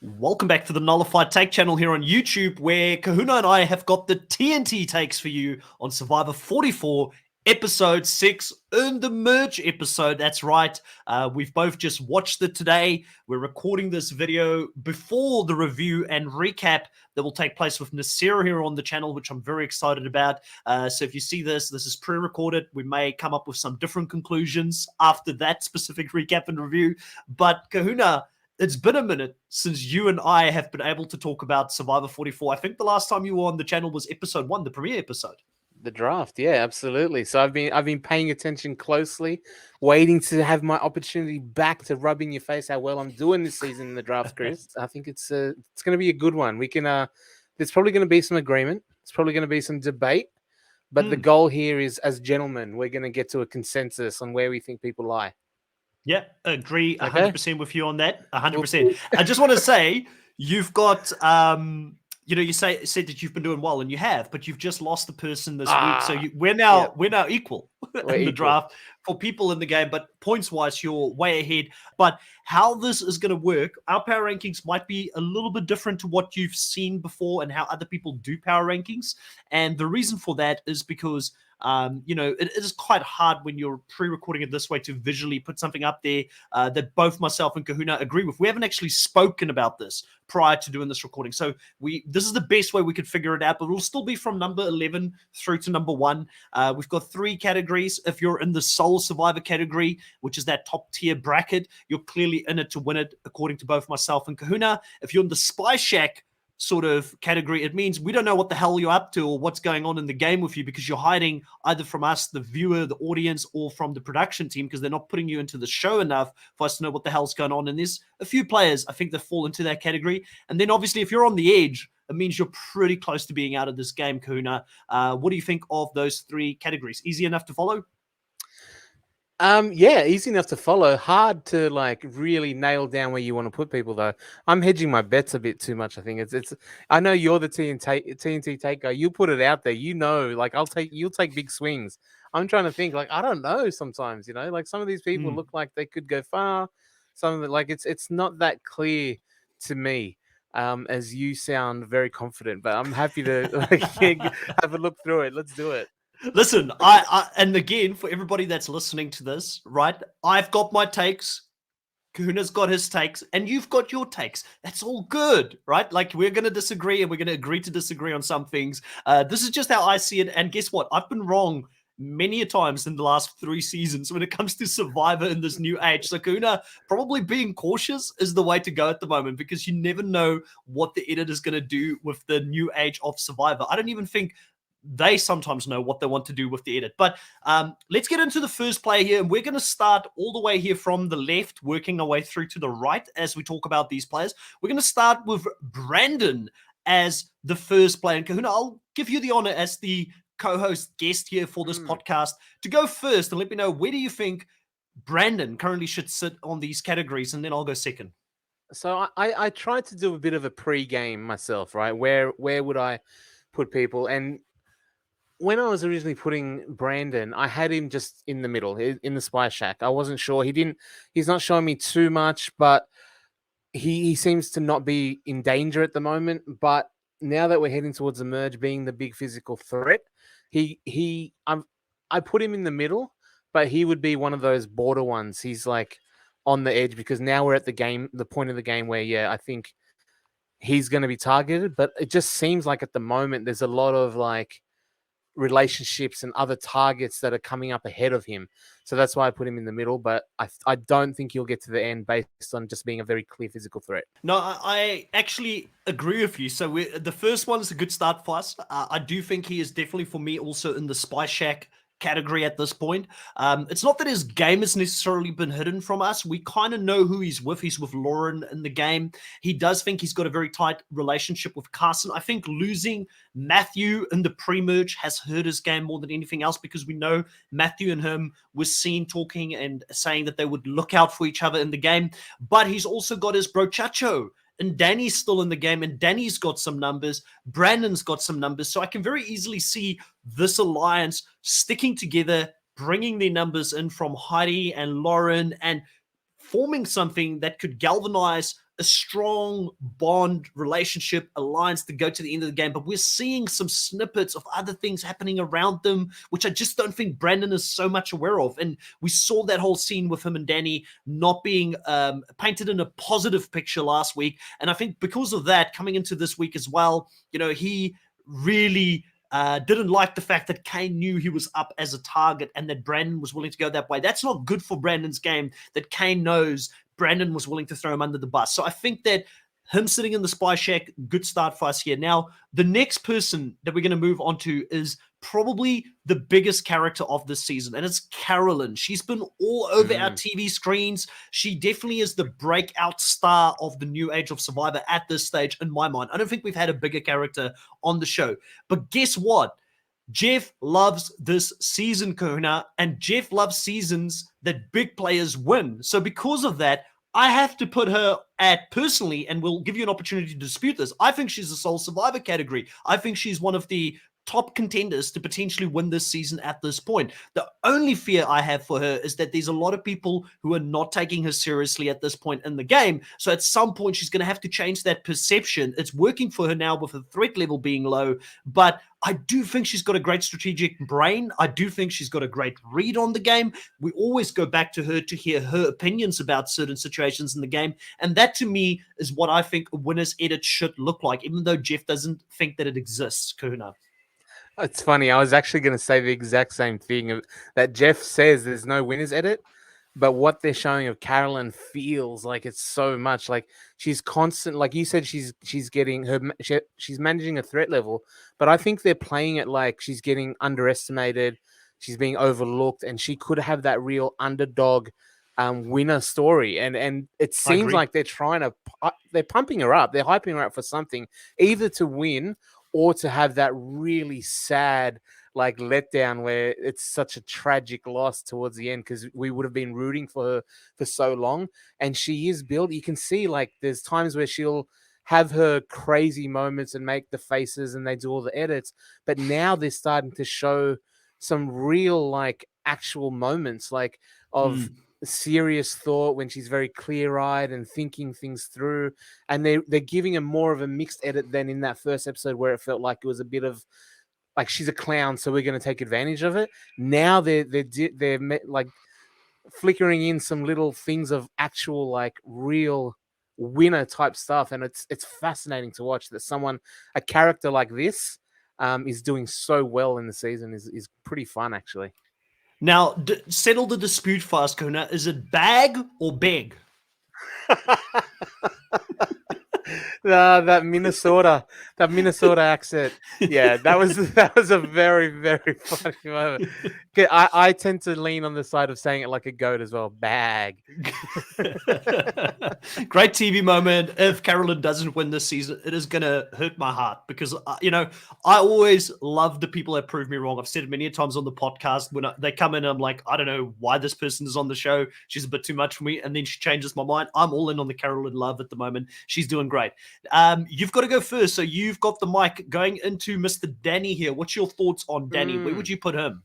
Welcome back to the Nullified Take channel here on YouTube, where Kahuna and I have got the TNT takes for you on Survivor 44, Episode 6, Earn the Merge episode. That's right. We've both just watched it today. We're recording this video before the review and recap that will take place with Nasira here on the channel, which I'm very excited about. So if you see this is pre-recorded. We may come up with some different conclusions after that specific recap and review. But Kahuna, it's been a minute since you and I have been able to talk about Survivor 44. I think the last time you were on the channel was episode 1, the premiere episode. The draft, yeah, absolutely. So I've been paying attention closely, waiting to have my opportunity back to rub in your face how well I'm doing this season in the draft, Chris. I think it's going to be a good one. We can there's probably going to be some agreement. It's probably going to be some debate, but the goal here is, as gentlemen, we're going to get to a consensus on where we think people lie. Yeah, agree 100% with you on that. 100%. I just want to say you've got you said that you've been doing well, and you have, but you've just lost the person this week. So we're now equal in the draft for people in the game, but points wise, you're way ahead. But how this is going to work, our power rankings might be a little bit different to what you've seen before and how other people do power rankings. And the reason for that is because it is quite hard when you're pre-recording it this way to visually put something up there that both myself and Kahuna agree with. We haven't actually spoken about this prior to doing this recording. So this is the best way we could figure it out, but it'll still be from number 11 through to number 1. We've got 3 categories. If you're in the Soul Survivor category, which is that top tier bracket, you're clearly in it to win it, according to both myself and Kahuna. If you're in the Spy Shack sort of category, it means we don't know what the hell you're up to or what's going on in the game with you, because you're hiding either from us, the viewer, the audience, or from the production team, because they're not putting you into the show enough for us to know what the hell's going on. And there's a few players, I think, that fall into that category. And then obviously, if you're on the edge, it means you're pretty close to being out of this game, Kahuna. What do you think of those 3 categories? Easy enough to follow? Yeah, easy enough to follow. Hard to really nail down where you want to put people, though. I'm hedging my bets a bit too much. I think it's. I know you're the TNT take guy. You put it out there. You'll take big swings. I'm trying to think. I don't know. Sometimes some of these people look like they could go far. Some of it, it's not that clear to me. As you sound very confident, but I'm happy to have a look through it. Let's do it. Listen, and again, for everybody that's listening to this, right, I've got my takes, Kahuna's got his takes, and you've got your takes. That's all good, right? We're going to disagree, and we're going to agree to disagree on some things. This is just how I see it, and guess what? I've been wrong many a times in the last 3 seasons when it comes to Survivor in this new age. So Kahuna, probably being cautious is the way to go at the moment, because you never know what the edit is going to do with the new age of Survivor. I don't even think they sometimes know what they want to do with the edit. But let's get into the first player here. And we're going to start all the way here from the left, working our way through to the right as we talk about these players. We're going to start with Brandon as the first player. And Kahuna, I'll give you the honor as the co-host guest here for this podcast to go first and let me know, where do you think Brandon currently should sit on these categories? And then I'll go second. So I tried to do a bit of a pre-game myself, right? Where would I put people? And when I was originally putting Brandon, I had him just in the middle, in the Spy Shack. I wasn't sure. He's not showing me too much, but he seems to not be in danger at the moment. But now that we're heading towards the merge, being the big physical threat, I put him in the middle, but he would be one of those border ones. He's on the edge, because now we're at the point of the game where, I think he's going to be targeted. But it just seems like at the moment there's a lot of relationships and other targets that are coming up ahead of him. So that's why I put him in the middle, but I don't think he'll get to the end based on just being a very clear physical threat. No, I actually agree with you. So the first one is a good start for us. I do think he is definitely, for me, also in the Spy Shack category at this point. It's not that his game has necessarily been hidden from us. We kind of know who he's with. He's with Lauren in the game. He does think he's got a very tight relationship with Carson. I think losing Matthew in the pre-merge has hurt his game more than anything else, because we know Matthew and him were seen talking and saying that they would look out for each other in the game. But he's also got his brochacho, and Danny's still in the game, and Danny's got some numbers. Brandon's got some numbers. So I can very easily see this alliance sticking together, bringing their numbers in from Heidi and Lauren, and forming something that could galvanize a strong bond, relationship, alliance to go to the end of the game, but we're seeing some snippets of other things happening around them, which I just don't think Brandon is so much aware of. And we saw that whole scene with him and Danny not being painted in a positive picture last week. And I think because of that, coming into this week as well, he really didn't like the fact that Kane knew he was up as a target and that Brandon was willing to go that way. That's not good for Brandon's game, that Kane knows Brandon was willing to throw him under the bus. So I think that him sitting in the spy shack, good start for us here. Now, the next person that we're going to move on to is probably the biggest character of this season, and it's Carolyn. She's been all over our TV screens. She definitely is the breakout star of the new age of Survivor at this stage, in my mind. I don't think we've had a bigger character on the show. But guess what? Jeff loves this season, Kahuna, and Jeff loves seasons that big players win. So because of that, I have to put her at, personally, and we'll give you an opportunity to dispute this, I think she's a sole survivor category. I think she's one of the top contenders to potentially win this season at this point. The only fear I have for her is that there's a lot of people who are not taking her seriously at this point in the game. So at some point, she's going to have to change that perception. It's working for her now with her threat level being low, but I do think she's got a great strategic brain. I do think she's got a great read on the game. We always go back to her to hear her opinions about certain situations in the game. And that, to me, is what I think a winner's edit should look like, even though Jeff doesn't think that it exists, Kahuna. It's funny. I was actually going to say the exact same thing, that Jeff says there's no winner's edit, but what they're showing of Carolyn feels like it's so much like she's constant. Like you said, she's getting her, she's managing a threat level, but I think they're playing it like she's getting underestimated, she's being overlooked, and she could have that real underdog winner story. And it seems like they're they're pumping her up, they're hyping her up for something, either to win or to have that really sad like letdown where it's such a tragic loss towards the end, because we would have been rooting for her for so long. And she is built. You can see like there's times where she'll have her crazy moments and make the faces and they do all the edits. But now they're starting to show some real like actual moments like of serious thought when she's very clear-eyed and thinking things through, and they're giving her more of a mixed edit than in that first episode where it felt like it was a bit of like she's a clown, so we're going to take advantage of it. Now they're like flickering in some little things of actual like real winner type stuff, and it's fascinating to watch that a character like this is doing so well in the season. Is pretty fun actually. Now, settle the dispute fast, Kona. Is it bag or beg? That Minnesota accent. Yeah, that was a very, very funny moment. I tend to lean on the side of saying it like a goat as well. Bag. Great TV moment. If Carolyn doesn't win this season, it is going to hurt my heart because, I always love the people that prove me wrong. I've said it many times on the podcast. When they come in, I'm like, I don't know why this person is on the show. She's a bit too much for me. And then she changes my mind. I'm all in on the Carolyn love at the moment. She's doing great. You've got to go first. So you've got the mic going into Mr. Danny here. What's your thoughts on Danny? Where would you put him?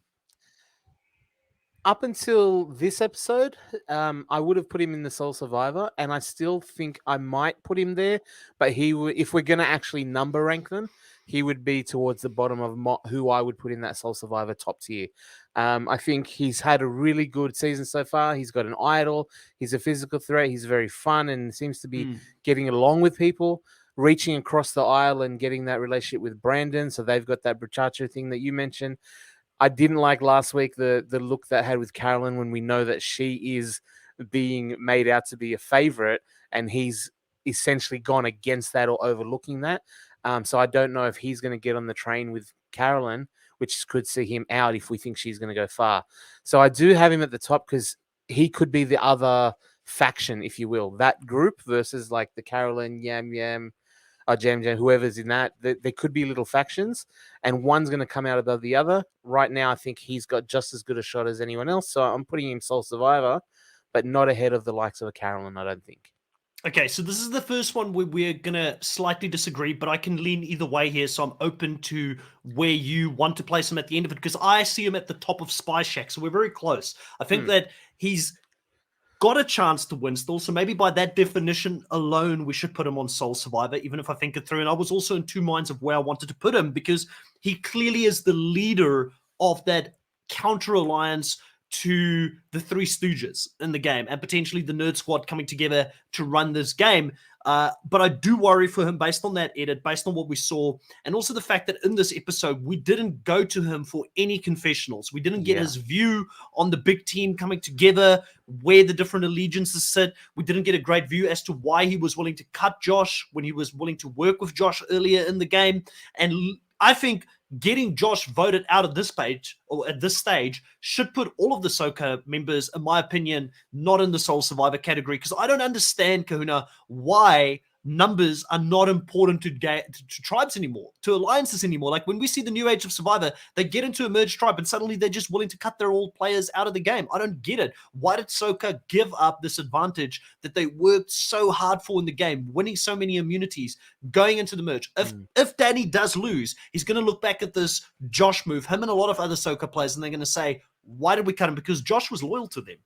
Up until this episode, I would have put him in the Sole Survivor, and I still think I might put him there. But if we're going to actually number rank them, he would be towards the bottom of who I would put in that Sole Survivor top tier. I think he's had a really good season so far. He's got an idol. He's a physical threat. He's very fun and seems to be getting along with people, reaching across the aisle and getting that relationship with Brandon. So they've got that bruchacho thing that you mentioned. I didn't like last week the look that had with Carolyn when we know that she is being made out to be a favorite and he's essentially gone against that or overlooking that. So I don't know if he's going to get on the train with Carolyn, which could see him out if we think she's going to go far. So I do have him at the top because he could be the other faction, if you will, that group versus like the Carolyn, Yam Yam, Jam Jam, whoever's in that. There could be little factions and one's going to come out above the other. Right now, I think he's got just as good a shot as anyone else. So I'm putting him Sole Survivor, but not ahead of the likes of a Carolyn, I don't think. Okay, so this is the first one where we're going to slightly disagree, but I can lean either way here, so I'm open to where you want to place him at the end of it, because I see him at the top of Spy Shack, so we're very close. I think that he's got a chance to win still. So maybe by that definition alone, we should put him on Soul Survivor, even if I think it through. And I was also in two minds of where I wanted to put him, because he clearly is the leader of that counter alliance to the Three Stooges in the game, and potentially the Nerd Squad coming together to run this game. But I do worry for him based on that edit, based on what we saw, and also the fact that in this episode, we didn't go to him for any confessionals. We didn't get his view on the big team coming together, where the different allegiances sit. We didn't get a great view as to why he was willing to cut Josh when he was willing to work with Josh earlier in the game. And I think getting Josh voted out of this page, or at this stage, should put all of the Soca members, in my opinion, not in the Soul Survivor category, because I don't understand, Kahuna, why numbers are not important to tribes anymore, to alliances anymore. Like when we see the new age of Survivor, they get into a merged tribe and suddenly they're just willing to cut their old players out of the game. I don't get it. Why did Soca give up this advantage that they worked so hard for in the game, winning so many immunities, going into the merge? If Danny does lose, he's going to look back at this Josh move, him and a lot of other Soca players, and they're going to say, why did we cut him? Because Josh was loyal to them.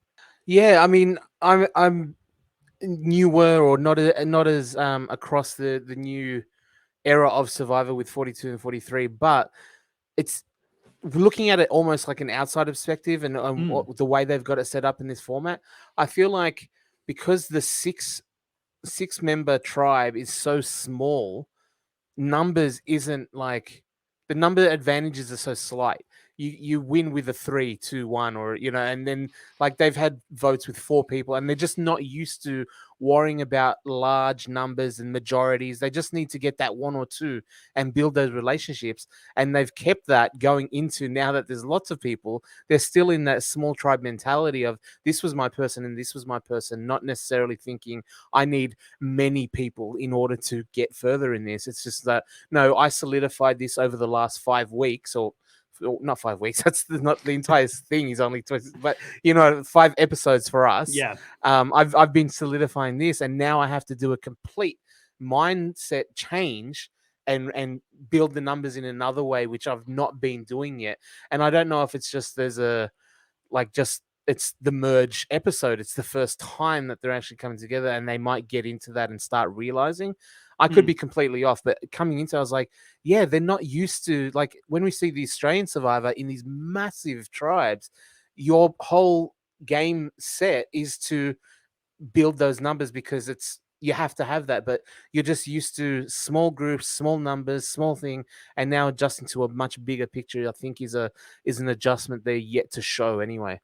Yeah, I mean, I'm newer or not as across the new era of Survivor with 42 and 43, but it's looking at it almost like an outsider perspective, and the way they've got it set up in this format. I feel like because the six member tribe is so small, numbers isn't like the number advantages are so slight. You win with a 3, 2, 1, or and then like they've had votes with 4 people, and they're just not used to worrying about large numbers and majorities. They just need to get that 1 or 2 and build those relationships. And they've kept that going into now that there's lots of people. They're still in that small tribe mentality of this was my person and this was my person, not necessarily thinking I need many people in order to get further in this. It's just that, no, I solidified this over the last 5 weeks, or not 5 weeks. That's not the entire thing. Is only 20, but 5 episodes for us. Yeah. I've been solidifying this, and now I have to do a complete mindset change and build the numbers in another way, which I've not been doing yet. And I don't know if it's just it's the merge episode. It's the first time that they're actually coming together, and they might get into that and start realizing. I could be completely off, but coming into it, I was like, yeah, they're not used to, like, when we see the Australian Survivor in these massive tribes, your whole game set is to build those numbers because you have to have that, but you're just used to small groups, small numbers, small thing, and now adjusting to a much bigger picture, I think is an adjustment they're yet to show anyway.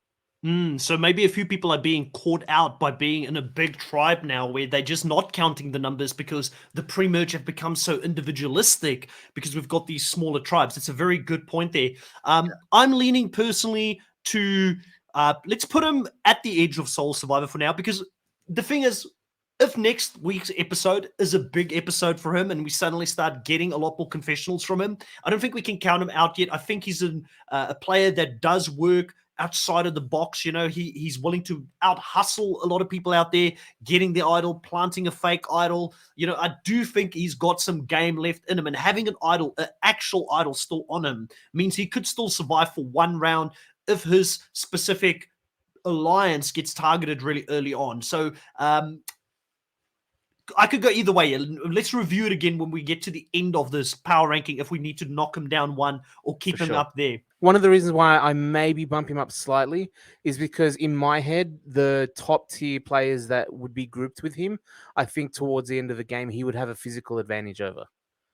So maybe a few people are being caught out by being in a big tribe now where they're just not counting the numbers because the pre-merge have become so individualistic because we've got these smaller tribes. It's a very good point there. I'm leaning personally to let's put him at the edge of Soul Survivor for now, because the thing is, if next week's episode is a big episode for him and we suddenly start getting a lot more confessionals from him, I don't think we can count him out yet. I think he's a player that does work outside of the box. He's willing to out hustle a lot of people out there, getting the idol, planting a fake idol. I do think he's got some game left in him, and having an actual idol still on him means he could still survive for one round if his specific alliance gets targeted really early on. So I could go either way. Let's review it again when we get to the end of this power ranking, if we need to knock him down one or keep him up there. One of the reasons why I maybe bump him up slightly is because in my head, the top tier players that would be grouped with him, I think towards the end of the game, he would have a physical advantage over.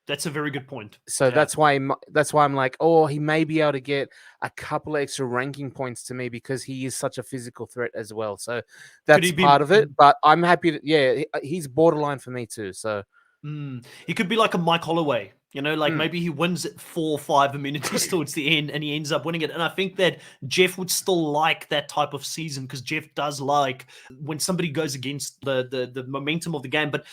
That's a very good point. So that's why I'm like, oh, he may be able to get a couple of extra ranking points to me because he is such a physical threat as well. So that's part of it. But I'm happy he's borderline for me too. So he could be like a Mike Holloway. Maybe he wins 4 or 5 immunities towards the end and he ends up winning it. And I think that Jeff would still like that type of season, because Jeff does like when somebody goes against the momentum of the game. But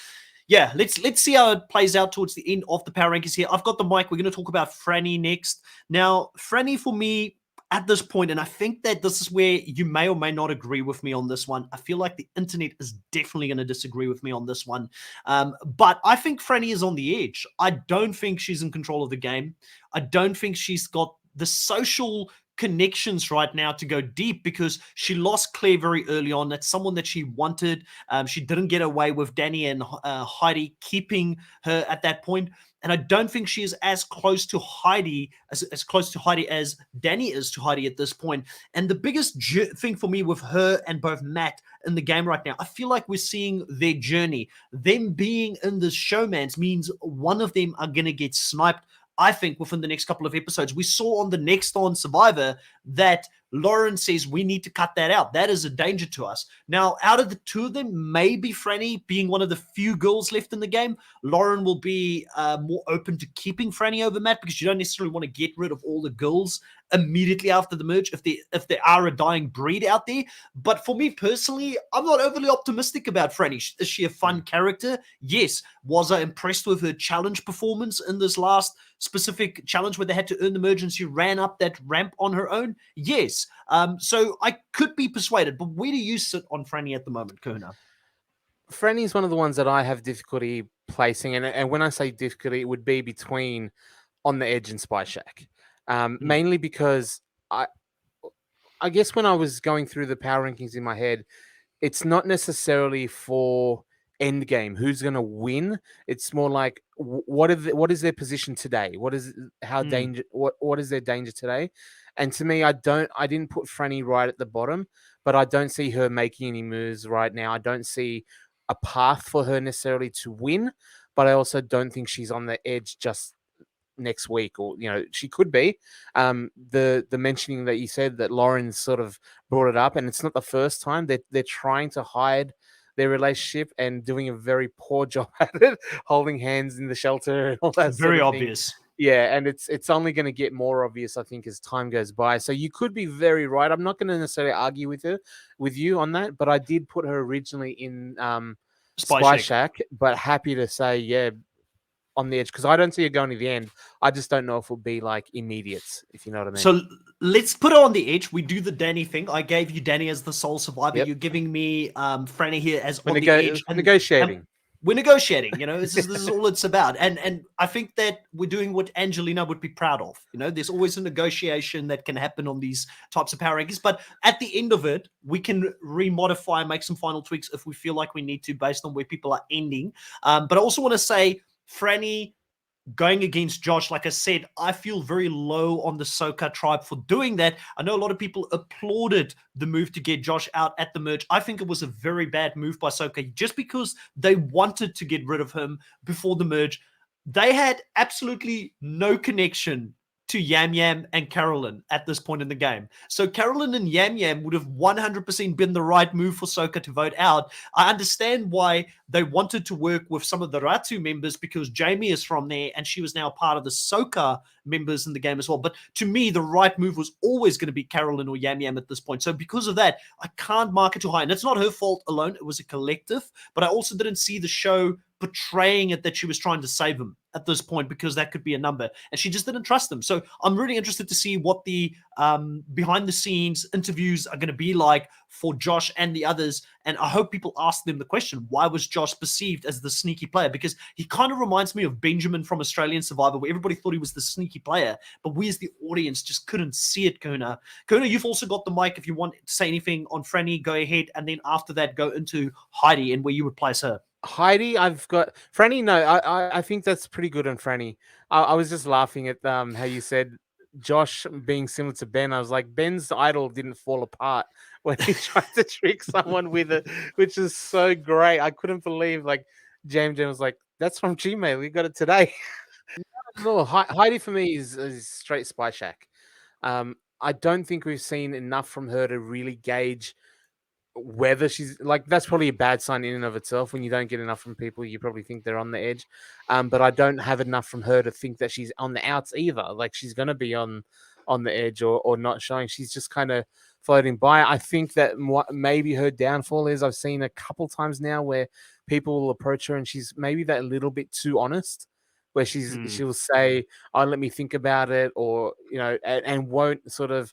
yeah, let's see how it plays out towards the end of the power rankings here. I've got the mic. We're going to talk about Franny next. Now, Franny for me at this point, and I think that this is where you may or may not agree with me on this one. I feel like the internet is definitely going to disagree with me on this one. But I think Franny is on the edge. I don't think she's in control of the game. I don't think she's got the social connections right now to go deep because she lost Claire very early on. That's someone that she wanted. She didn't get away with Danny and Heidi keeping her at that point. And I don't think she is as close to Heidi as close to Heidi as Danny is to Heidi at this point. And the biggest thing for me with her and both Matt in the game right now, I feel like we're seeing their journey. Them being in this showmance means one of them are going to get sniped, I think, within the next couple of episodes. We saw on the next on Survivor that Lauren says we need to cut that out. That is a danger to us. Now, out of the two of them, maybe Franny, being one of the few girls left in the game, Lauren will be more open to keeping Franny over Matt because you don't necessarily want to get rid of all the girls immediately after the merge if there are a dying breed out there. But for me personally, I'm not overly optimistic about Franny. Is she a fun character? Yes. Was I impressed with her challenge performance in this last specific challenge where they had to earn the merge and she ran up that ramp on her own? Yes. So I could be persuaded, but where do you sit on Franny at the moment, Kuna? Franny is one of the ones that I have difficulty placing, and when I say difficulty, it would be between On the Edge and Spy Shack. Mainly because I guess when I was going through the power rankings in my head, it's not necessarily for end game who's going to win. It's more like what is their position today? What is what is their danger today? And to me, I didn't put Franny right at the bottom, but I don't see her making any moves right now. I don't see a path for her necessarily to win, but I also don't think she's on the edge just next week, or she could be. The mentioning that you said that Lauren sort of brought it up, and it's not the first time that they're trying to hide their relationship and doing a very poor job at it, holding hands in the shelter and all that. Very obvious. Yeah, and it's only going to get more obvious, I think, as time goes by. So you could be very right. I'm not going to necessarily argue with you on that, but I did put her originally in Spy Shack, but happy to say, yeah, on the edge, because I don't see it going to the end. I just don't know if it'll be like immediate, if you know what I mean. So let's put her on the edge. We do the Danny thing. I gave you Danny as the sole survivor. Yep. You're giving me Franny here as on the edge. Negotiating. We're negotiating. This is all it's about. And I think that we're doing what Angelina would be proud of. There's always a negotiation that can happen on these types of power rankings. But at the end of it, we can remodify and make some final tweaks if we feel like we need to based on where people are ending. But I also want to say, Franny going against Josh, like I said, I feel very low on the Soca tribe for doing that. I know a lot of people applauded the move to get Josh out at the merge. I think it was a very bad move by Soca just because they wanted to get rid of him before the merge. They had absolutely no connection to Yam Yam and Carolyn at this point in the game. So Carolyn and Yam Yam would have 100% been the right move for Soca to vote out. I understand why they wanted to work with some of the Ratu members because Jamie is from there and she was now part of the Soca members in the game as well. But to me, the right move was always going to be Carolyn or Yam Yam at this point. So because of that, I can't mark it too high. And it's not her fault alone. It was a collective. But I also didn't see the show portraying it that she was trying to save him at this point because that could be a number. And she just didn't trust him. So I'm really interested to see what the behind the scenes interviews are going to be like for Josh and the others. And I hope people ask them the question, why was Josh perceived as the sneaky player? Because he kind of reminds me of Benjamin from Australian Survivor, where everybody thought he was the sneaky player, but we as the audience just couldn't see it, Kuna. Kuna, you've also got the mic. If you want to say anything on Franny, go ahead. And then after that, go into Heidi and where you would place her. Heidi, I've got Franny. No, I think that's pretty good on Franny. I was just laughing at how you said Josh being similar to Ben. I was like, Ben's idol didn't fall apart when he tried to trick someone with it, which is so great. I couldn't believe Jam was like, that's from Gmail. We got it today. No, Heidi for me is straight Spy Shack. I don't think we've seen enough from her to really gauge whether she's that's probably a bad sign in and of itself. When you don't get enough from people, you probably think they're on the edge. But I don't have enough from her to think that she's on the outs either. Like she's going to be on the edge or not showing. She's just kind of floating by. I think that maybe her downfall is I've seen a couple times now where people will approach her and she's maybe that little bit too honest, where she'll say, "Oh, let me think about it," or and won't sort of.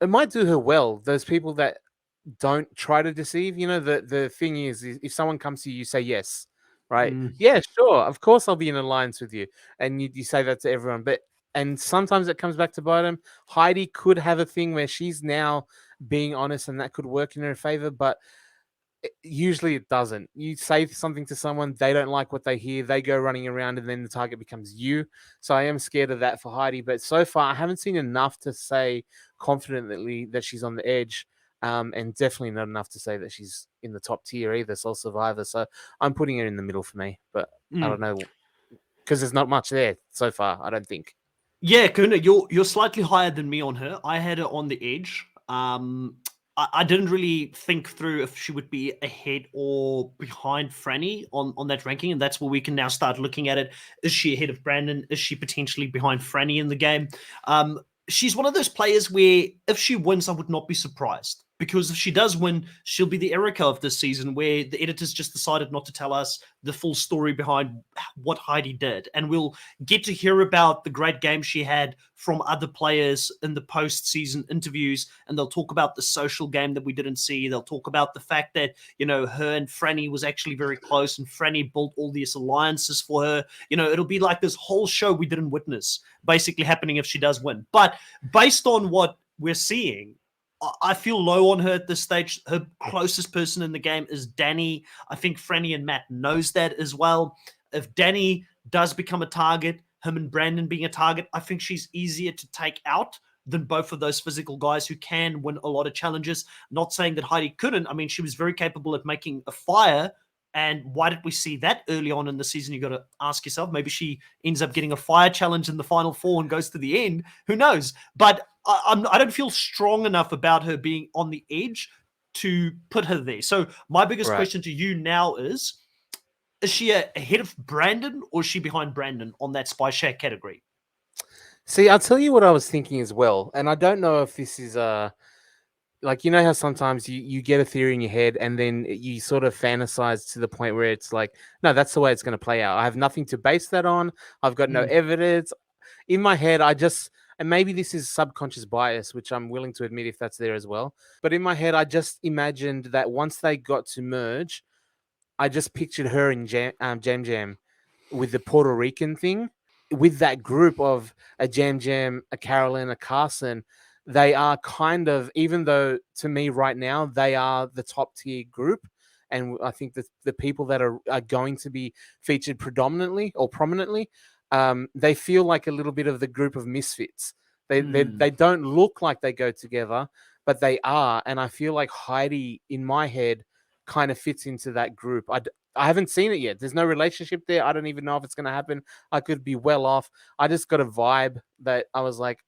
It might do her well. Those people that don't try to deceive. The thing is if someone comes to you, you say yes, right? Yeah, sure, of course I'll be in alliance with you, and you say that to everyone. But and sometimes it comes back to bite him. Heidi could have a thing where she's now being honest, and that could work in her favor, but usually it doesn't. You say something to someone, they don't like what they hear, they go running around, and then the target becomes you. So I am scared of that for Heidi, but so far I haven't seen enough to say confidently that she's on the edge, and definitely not enough to say that she's in the top tier either, Soul Survivor. So I'm putting her in the middle for me, but I don't know, because there's not much there so far, I don't think. Yeah, Kuna, you're slightly higher than me on her. I had her on the edge. I didn't really think through if she would be ahead or behind Franny on that ranking, and that's where we can now start looking at it. Is she ahead of Brandon? Is she potentially behind Franny in the game? She's one of those players where if she wins, I would not be surprised. Because if she does win, she'll be the Erica of this season, where the editors just decided not to tell us the full story behind what Heidi did. And we'll get to hear about the great game she had from other players in the post-season interviews, and they'll talk about the social game that we didn't see. They'll talk about the fact that, her and Franny was actually very close, and Franny built all these alliances for her. It'll be like this whole show we didn't witness basically happening if she does win. But based on what we're seeing, I feel low on her at this stage. Her closest person in the game is Danny. I think Franny and Matt knows that as well. If Danny does become a target, him and Brandon being a target, I think she's easier to take out than both of those physical guys who can win a lot of challenges. Not saying that Heidi couldn't. I mean, she was very capable at making a fire. And why did we see that early on in the season? You got to ask yourself. Maybe she ends up getting a fire challenge in the final four and goes to the end. Who knows? But I don't feel strong enough about her being on the edge to put her there. So my biggest question to you now is she ahead of Brandon, or is she behind Brandon on that Spy Shack category? See, I'll tell you what I was thinking as well. And I don't know if this is like, how sometimes you get a theory in your head and then you sort of fantasize to the point where it's like, no, that's the way it's going to play out. I have nothing to base that on. I've got no evidence. In my head, and maybe this is subconscious bias, which I'm willing to admit if that's there as well. But in my head, I just imagined that once they got to merge, I just pictured her in Jam Jam with the Puerto Rican thing. With that group of a Jam Jam, a Carolyn, a Carson, they are kind of, even though to me right now, they are the top tier group. And I think that the people that are going to be featured predominantly or prominently, they feel like a little bit of the group of misfits. They don't look like they go together, but they are. And I feel like Heidi, in my head, kind of fits into that group. I haven't seen it yet. There's no relationship there. I don't even know if it's going to happen. I could be well off. I just got a vibe that I was like,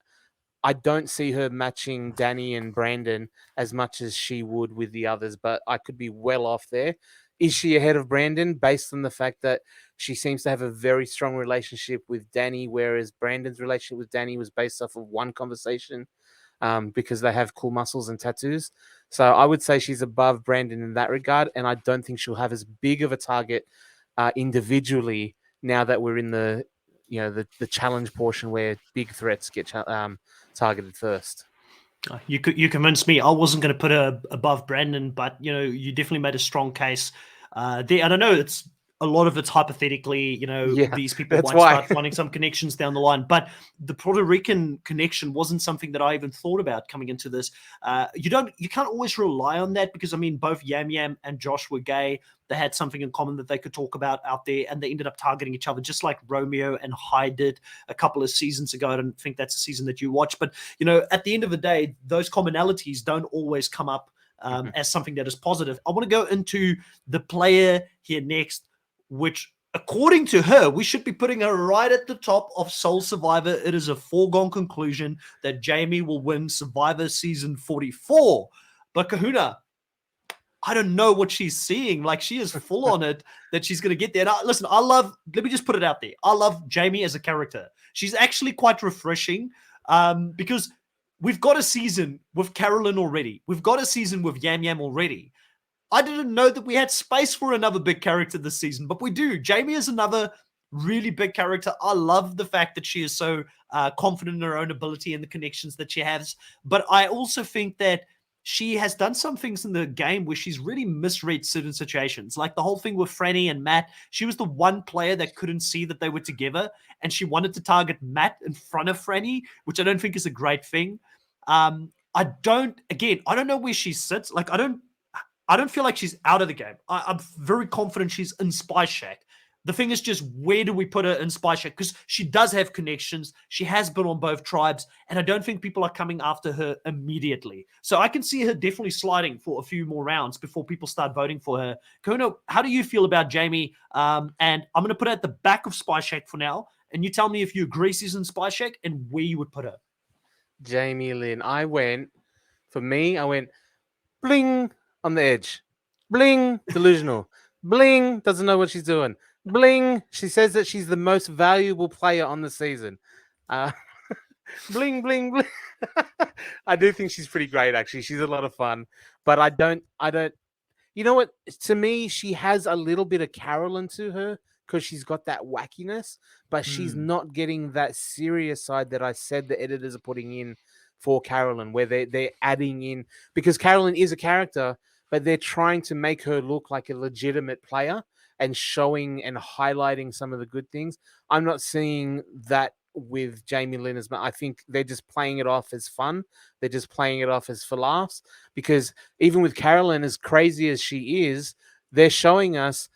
I don't see her matching Danny and Brandon as much as she would with the others, but I could be well off there. Is she ahead of Brandon based on the fact that she seems to have a very strong relationship with Danny, whereas Brandon's relationship with Danny was based off of one conversation because they have cool muscles and tattoos. So I would say she's above Brandon in that regard, and I don't think she'll have as big of a target individually now that we're in the challenge portion where big threats get targeted first. You convinced me. I wasn't going to put her above Brandon, but you definitely made a strong case there. And I know a lot of it's hypothetically. These people might start finding some connections down the line, but the Puerto Rican connection wasn't something that I even thought about coming into this. You can't always rely on that because both Yam Yam and Josh were gay. They had something in common that they could talk about out there, and they ended up targeting each other, just like Romeo and Heidi did a couple of seasons ago. I don't think that's a season that you watch, but at the end of the day, those commonalities don't always come up as something that is positive. I want to go into the player here next, which, according to her, we should be putting her right at the top of Soul Survivor. It is a foregone conclusion that Jamie will win Survivor Season 44. But Kahuna, I don't know what she's seeing. Like, she is full on it that she's going to get there. Now, listen, let me just put it out there. I love Jamie as a character. She's actually quite refreshing because we've got a season with Carolyn already. We've got a season with Yam Yam already. I didn't know that we had space for another big character this season, but we do. Jamie is another really big character. I love the fact that she is so confident in her own ability and the connections that she has. But I also think that she has done some things in the game where she's really misread certain situations. Like the whole thing with Franny and Matt. She was the one player that couldn't see that they were together, and she wanted to target Matt in front of Franny, which I don't think is a great thing. I don't know where she sits. Like, I don't feel like she's out of the game. I'm very confident she's in Spy Shack. The thing is just, where do we put her in Spy Shack? Because she does have connections. She has been on both tribes, and I don't think people are coming after her immediately. So I can see her definitely sliding for a few more rounds before people start voting for her. Kono, how do you feel about Jamie? And I'm going to put her at the back of Spy Shack for now, and you tell me if you agree she's in Spy Shack and where you would put her. Jamie Lynn. I went bling on the edge. Bling, delusional. Bling, doesn't know what she's doing. Bling, she says that she's the most valuable player on the season. Bling, bling, bling. I do think she's pretty great, actually. She's a lot of fun. But I don't, you know what? To me, she has a little bit of Carolyn to her because she's got that wackiness, but she's not getting that serious side that I said the editors are putting in for Carolyn, where they're adding in, because Carolyn is a character, but they're trying to make her look like a legitimate player and showing and highlighting some of the good things. I'm not seeing that with Jamie Lynn as much. I think they're just playing it off as fun. They're just playing it off as for laughs, because even with Carolyn, as crazy as she is, they're showing us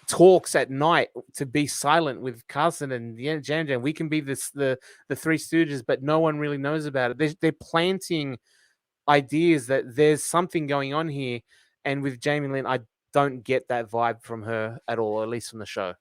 talks at night to be silent with Carson and Yam Yam. We can be the Three Stooges, but no one really knows about it. They're planting ideas that there's something going on here, and with Jamie Lynn, I don't get that vibe from her at all, at least from the show.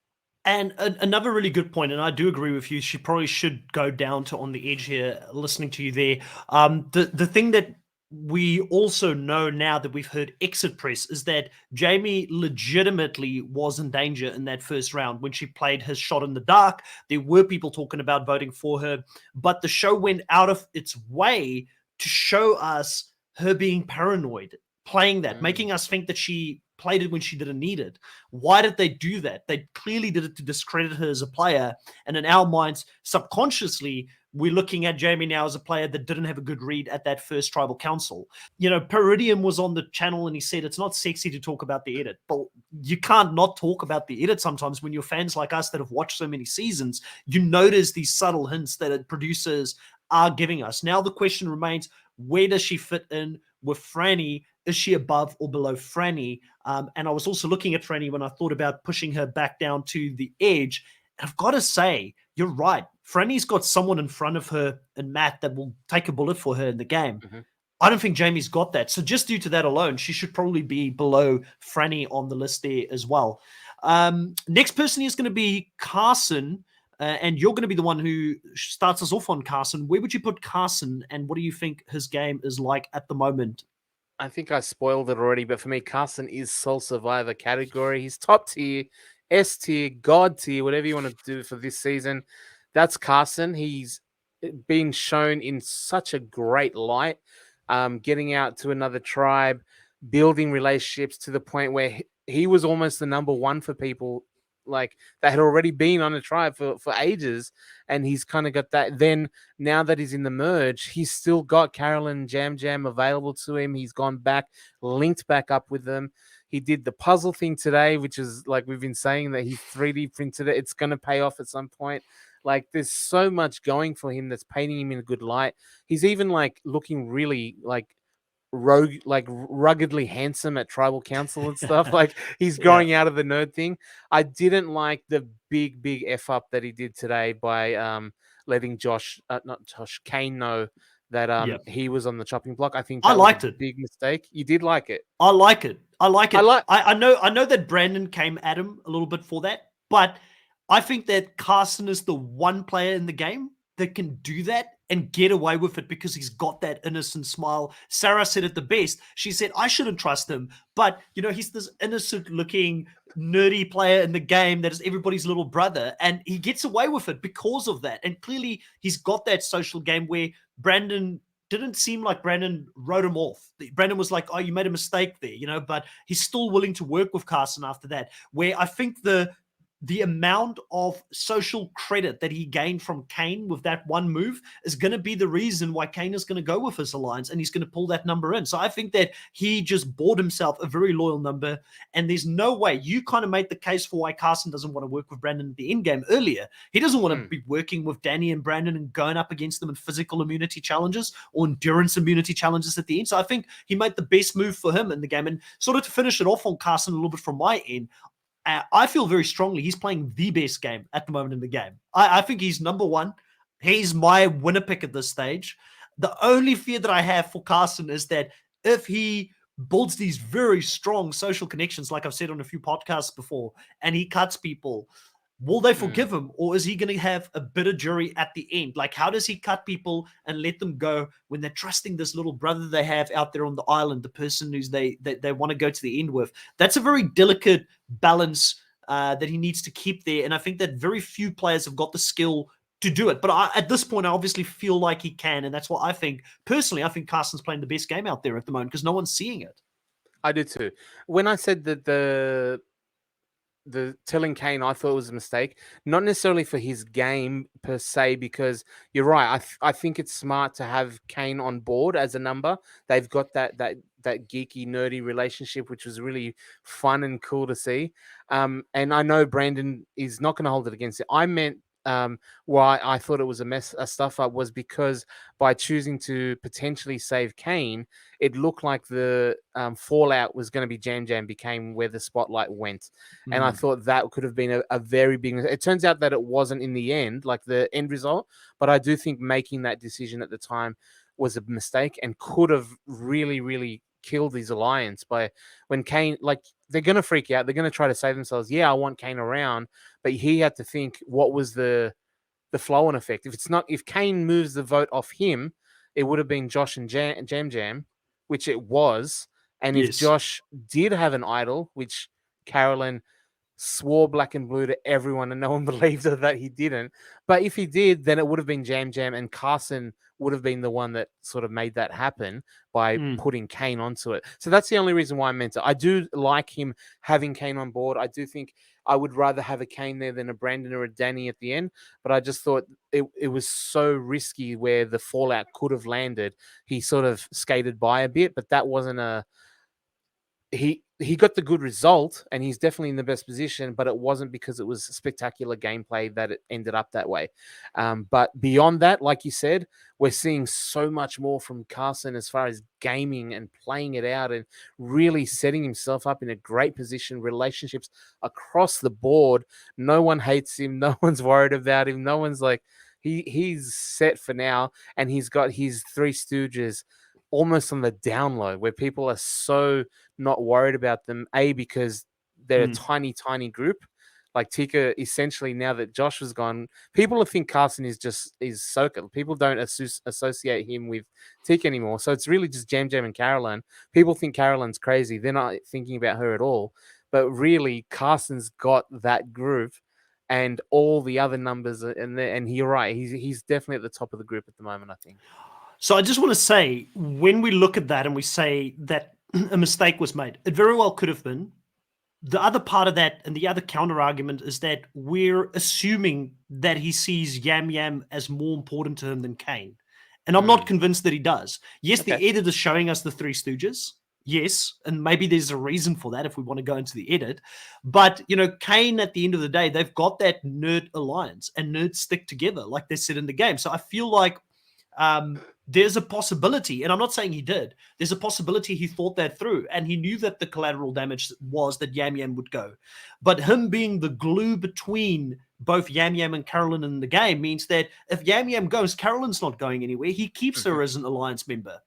And another really good point, and I do agree with you, she probably should go down to on the edge here, listening to you there. The thing that we also know now that we've heard exit press is that Jamie legitimately was in danger in that first round when she played his shot in the dark. There were people talking about voting for her, but the show went out of its way to show us her being paranoid, playing that, making us think that she played it when she didn't need it. Why did they do that? They clearly did it to discredit her as a player. And in our minds, subconsciously, we're looking at Jamie now as a player that didn't have a good read at that first tribal council. You know, Peridium was on the channel and he said it's not sexy to talk about the edit. But you can't not talk about the edit sometimes when you're fans like us that have watched so many seasons. You notice these subtle hints that producers are giving us. Now the question remains, where does she fit in with Franny? Is she above or below Franny? And I was also looking at Franny when I thought about pushing her back down to the edge. And I've got to say, you're right. Franny's got someone in front of her and Matt that will take a bullet for her in the game. I don't think Jamie's got that. So just due to that alone, she should probably be below Franny on the list there as well. Next person is going to be Carson. And you're going to be the one who starts us off on Carson. Where would you put Carson, and what do you think his game is like at the moment? I think I spoiled it already, but for me, Carson is Soul Survivor category. He's top tier, S tier, God tier, whatever you want to do for this season. That's Carson. He's been shown in such a great light, getting out to another tribe, building relationships to the point where he was almost the number one for people like that had already been on a tribe for ages, and he's kind of got that. Then now that he's in the merge, he's still got Carolyn Yam Yam available to him. He's gone back, linked back up with them. He did the puzzle thing today, which is like we've been saying that he 3D printed it. It's going to pay off at some point. Like there's so much going for him that's painting him in a good light. He's even like looking really like ruggedly handsome at tribal council and stuff. Like he's growing out of the nerd thing. I didn't like the big F up that he did today by letting Kane know that he was on the chopping block. I think that I liked was a it. big mistake. You did like it. I like it. I know that Brandon came at him a little bit for that, but I think that Carson is the one player in the game that can do that and get away with it because he's got that innocent smile. Sarah said it the best. She said, I shouldn't trust him. But, you know, he's this innocent-looking, nerdy player in the game that is everybody's little brother, and he gets away with it because of that. And clearly he's got that social game where Brandon didn't seem like Brandon wrote him off. Brandon was like, oh, you made a mistake there, you know, but he's still willing to work with Carson after that, where I think the the amount of social credit that he gained from Kane with that one move is going to be the reason why Kane is going to go with his alliance, and he's going to pull that number in. So I think that he just bought himself a very loyal number, and there's no way. You kind of made the case for why Carson doesn't want to work with Brandon at the end game earlier. He doesn't want to be working with Danny and Brandon and going up against them in physical immunity challenges or endurance immunity challenges at the end. So I think he made the best move for him in the game. And sort of to finish it off on Carson a little bit from my end, I feel very strongly he's playing the best game at the moment in the game. I think he's number one. He's my winner pick at this stage. The only fear that I have for Carson is that if he builds these very strong social connections, like I've said on a few podcasts before, and he cuts people, will they forgive him, or is he going to have a bitter jury at the end? Like, how does he cut people and let them go when they're trusting this little brother they have out there on the island, the person who's they want to go to the end with? That's a very delicate balance that he needs to keep there, and I think that very few players have got the skill to do it. But at this point, I obviously feel like he can, and that's what I think. Personally, I think Carson's playing the best game out there at the moment because no one's seeing it. I do too. When I said that the telling Kane, I thought it was a mistake, not necessarily for his game per se, because you're right. I think it's smart to have Kane on board as a number. They've got that geeky, nerdy relationship, which was really fun and cool to see. And I know Brandon is not going to hold it against it. I meant why I thought it was a stuff up was because by choosing to potentially save Kane, it looked like the fallout was going to be Yam Yam became where the spotlight went. And I thought that could have been a very big mistake. It turns out that it wasn't in the end, like the end result, but I do think making that decision at the time was a mistake and could have really, really killed his alliance by when Kane, like, they're going to freak out. They're going to try to save themselves. Yeah, I want Kane around, but he had to think what was the flow-on effect. If Kane moves the vote off him, it would have been Josh and Yam Yam, which it was. And if Josh did have an idol, which Carolyn swore black and blue to everyone and no one believed her that he didn't. But if he did, then it would have been Yam Yam, and Carson would have been the one that sort of made that happen by putting Kane onto it. So that's the only reason why I meant it. I do like him having Kane on board. I do think I would rather have a Kane there than a Brandon or a Danny at the end. But I just thought it was so risky where the fallout could have landed. He sort of skated by a bit, but that wasn't a... He got the good result, and he's definitely in the best position, but it wasn't because it was spectacular gameplay that it ended up that way. But beyond that, like you said, we're seeing so much more from Carson as far as gaming and playing it out and really setting himself up in a great position, relationships across the board. No one hates him. No one's worried about him. No one's like, he's set for now, and he's got his Three Stooges almost on the down low, where people are so not worried about them, because they're a tiny group. Like Tika, essentially, now that Josh was gone, people think Carson is Soca. People don't associate him with Tika anymore. So it's really just Yam Yam and Carolyn. People think Carolyn's crazy. They're not thinking about her at all. But really, Carson's got that group and all the other numbers. And you're right. He's definitely at the top of the group at the moment, I think. So I just want to say, when we look at that and we say that a mistake was made, it very well could have been. The other part of that and the other counter argument is that we're assuming that he sees Yam Yam as more important to him than Kane. And I'm not convinced that he does. Yes, the edit is showing us the Three Stooges. Yes, and maybe there's a reason for that if we want to go into the edit. But, Kane, at the end of the day, they've got that nerd alliance, and nerds stick together like they said in the game. So I feel like there's a possibility, and I'm not saying he did, there's a possibility he thought that through, and he knew that the collateral damage was that Yam Yam would go. But him being the glue between both Yam Yam and Carolyn in the game means that if Yam Yam goes, Carolyn's not going anywhere. He keeps her as an alliance member.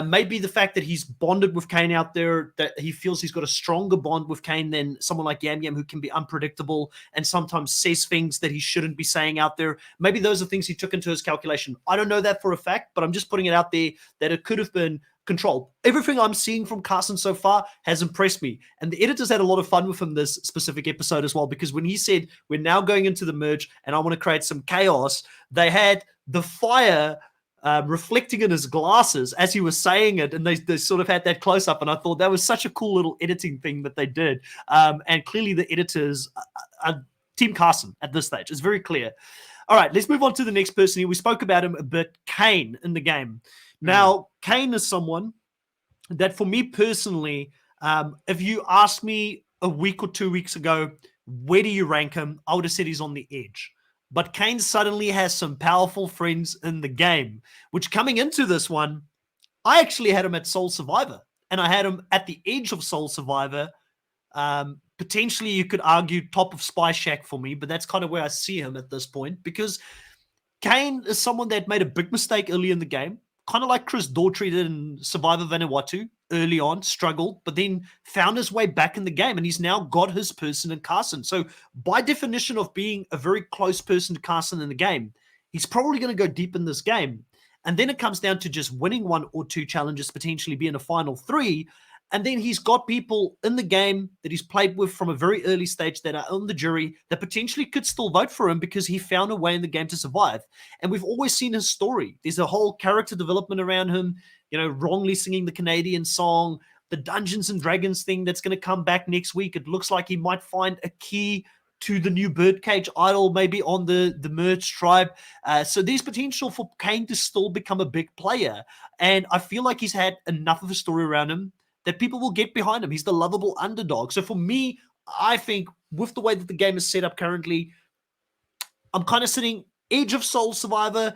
Maybe the fact that he's bonded with Kane out there, that he feels he's got a stronger bond with Kane than someone like Yam Yam, who can be unpredictable and sometimes says things that he shouldn't be saying out there. Maybe those are things he took into his calculation. I don't know that for a fact, but I'm just putting it out there that it could have been controlled. Everything I'm seeing from Carson so far has impressed me. And the editors had a lot of fun with him this specific episode as well, because when he said, we're now going into the merge and I want to create some chaos, they had the fire reflecting in his glasses as he was saying it, and they sort of had that close up, and I thought that was such a cool little editing thing that they did. And clearly the editors are Team Carson at this stage. It's very clear. All right, let's move on to the next person here. We spoke about him a bit, Kane, in the game. Now, Kane is someone that for me personally, if you asked me a week or 2 weeks ago, where do you rank him? I would have said he's on the edge. But Kane suddenly has some powerful friends in the game, which coming into this one, I actually had him at Soul Survivor, and I had him at the edge of Soul Survivor. Potentially, you could argue top of Spy Shack for me, but that's kind of where I see him at this point, because Kane is someone that made a big mistake early in the game, kind of like Chris Daughtry did in Survivor Vanuatu early on, struggled, but then found his way back in the game, and he's now got his person in Carson. So by definition of being a very close person to Carson in the game, he's probably going to go deep in this game. And then it comes down to just winning 1 or 2 challenges, potentially being a final 3. And then he's got people in the game that he's played with from a very early stage that are on the jury that potentially could still vote for him because he found a way in the game to survive. And we've always seen his story. There's a whole character development around him, wrongly singing the Canadian song, the Dungeons and Dragons thing that's going to come back next week. It looks like he might find a key to the new Birdcage idol, maybe on the merge tribe. So there's potential for Kane to still become a big player. And I feel like he's had enough of a story around him that people will get behind him. He's the lovable underdog. So for me, I think with the way that the game is set up currently, I'm kind of sitting edge of Soul Survivor,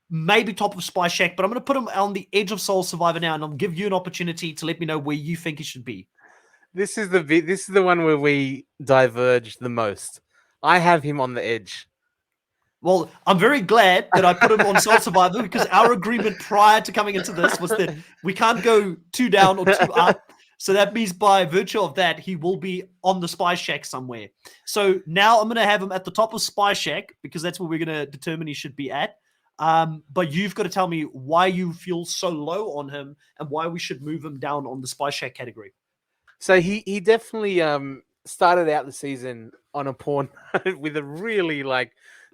maybe top of Spy Shack, but I'm going to put him on the edge of Soul Survivor now, and I'll give you an opportunity to let me know where you think he should be. This is the one where we diverge the most. I have him on the edge. Well, I'm very glad that I put him on Soul Survivor, because our agreement prior to coming into this was that we can't go 2 down or 2 up. So that means by virtue of that, he will be on the Spy Shack somewhere. So now I'm going to have him at the top of Spy Shack, because that's where we're going to determine he should be at. But you've got to tell me why you feel so low on him and why we should move him down on the Spy Shack category. So he definitely started out the season on a porn with a really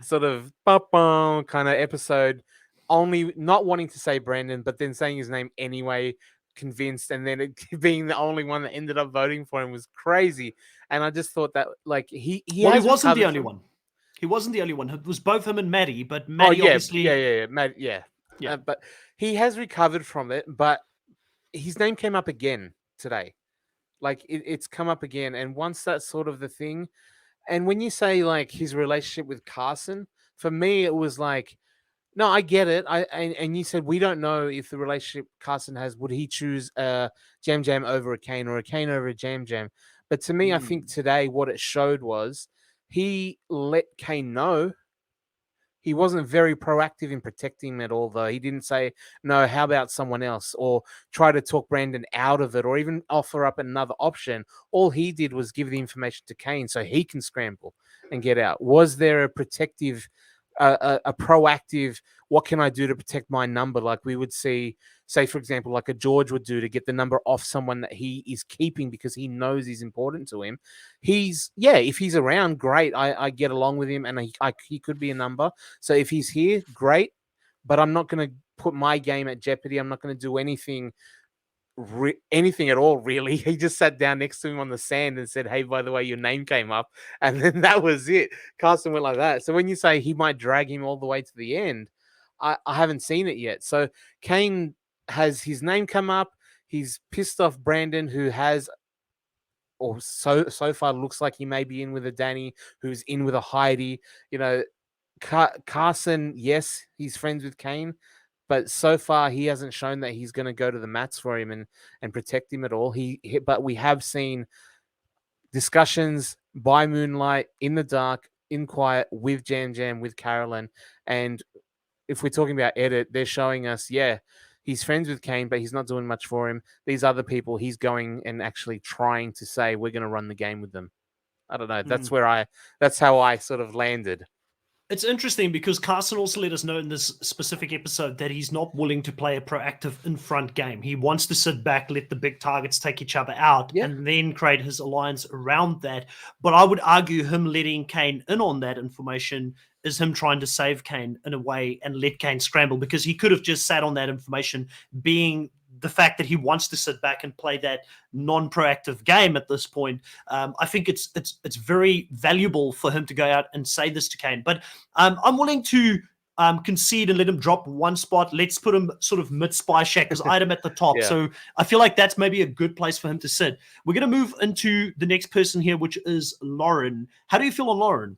sort of kind of episode, only not wanting to say Brandon, but then saying his name anyway, convinced, and then it being the only one that ended up voting for him was crazy. And I just thought that he wasn't the only one. He wasn't the only one. It was both him and Maddie, but Maddie obviously... Yeah. But he has recovered from it, but his name came up again today. It's come up again. And once that's sort of the thing, and when you say his relationship with Carson, for me, it was no, I get it. And you said, we don't know if the relationship Carson has, would he choose a Yam Yam over a Kane or a Kane over a Yam Yam? But to me, I think today what it showed was he let Kane know. He wasn't very proactive in protecting him at all, though. He didn't say, no, how about someone else? Or try to talk Brandon out of it, or even offer up another option. All he did was give the information to Kane so he can scramble and get out. Was there a protective, a proactive, what can I do to protect my number? Like we would see, say, for example, like a George would do to get the number off someone that he is keeping because he knows he's important to him. If he's around, great. I get along with him, and he could be a number. So if he's here, great. But I'm not going to put my game at jeopardy. I'm not going to do anything at all, really. He just sat down next to him on the sand and said, hey, by the way, your name came up. And then that was it. Carson went like that. So when you say he might drag him all the way to the end, I haven't seen it yet. So Kane has his name come up. He's pissed off Brandon, who has, or so far looks like he may be in with a Danny, who's in with a Heidi. Carson, yes, he's friends with Kane, but so far he hasn't shown that he's going to go to the mats for him and protect him at all. But we have seen discussions by moonlight, in the dark, in quiet, with Yam Yam, with Carolyn. And if we're talking about edit, they're showing us, he's friends with Kane, but he's not doing much for him. These other people, he's going and actually trying to say, we're going to run the game with them. I don't know. That's how I sort of landed. It's interesting because Carson also let us know in this specific episode that he's not willing to play a proactive in-front game. He wants to sit back, let the big targets take each other out, and then create his alliance around that. But I would argue him letting Kane in on that information is him trying to save Kane in a way and let Kane scramble, because he could have just sat on that information being the fact that he wants to sit back and play that non-proactive game at this point. I think it's very valuable for him to go out and say this to Kane. But I'm willing to concede and let him drop one spot. Let's put him sort of mid-Spy Shack because I had him at the top. Yeah. So I feel like that's maybe a good place for him to sit. We're going to move into the next person here, which is Lauren. How do you feel on Lauren?